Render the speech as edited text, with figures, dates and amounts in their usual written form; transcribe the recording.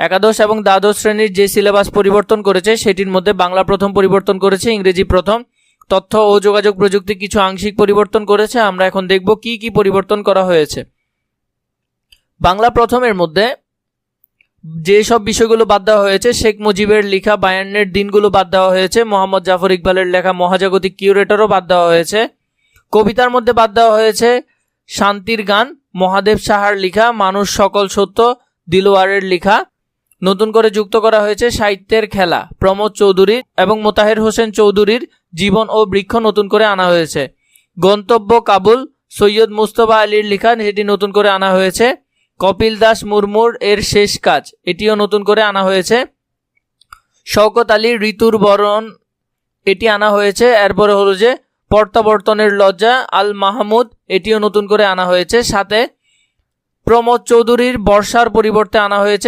একাদশ এবং দ্বাদশ শ্রেণীর যে সিলেবাস পরিবর্তন করেছে সেটির মধ্যে বাংলা প্রথম পরিবর্তন করেছে, ইংরেজি প্রথম, তথ্য ও যোগাযোগ প্রযুক্তি কিছু আংশিক পরিবর্তন করেছে। আমরা এখন দেখব কি কি পরিবর্তন করা হয়েছে। বাংলা প্রথমের মধ্যে যে সব বিষয়গুলো বাদ দেওয়া হয়েছে, শেখ মুজিবের লেখা বায়ান্নের দিনগুলো বাদ দেওয়া হয়েছে, মোহাম্মদ জাফর ইকবালের লেখা মহাজাগতিক কিউরেটরও বাদ দেওয়া হয়েছে। কবিতার মধ্যে বাদ দেওয়া হয়েছে শান্তির গান, মহাদেব সাহার লেখা মানুষ সকল সত্য, দিলওয়ারের লেখা। নতুন করে যুক্ত করা হয়েছে সাহিত্যের খেলা, প্রমোদ চৌধুরী এবং মোতাহের হোসেন চৌধুরীর জীবন ও বৃক্ষ নতুন করে আনা হয়েছে। গন্তব্য কাবুল, সৈয়দ মুস্তফা আলীর লেখা, সেটি নতুন করে আনা হয়েছে। কপিল দাস মুর্মুর এর শেষ কাজ, এটিও নতুন করে আনা হয়েছে। শওকত আলী ঋতুর বরণ, এটি আনা হয়েছে। এরপরে হলো যে প্রত্যাবর্তনের লজ্জা, আল মাহমুদ, এটিও নতুন করে আনা হয়েছে। সাথে প্রমোদ চৌধুরীর বর্ষার পরিবর্তে আনা হয়েছে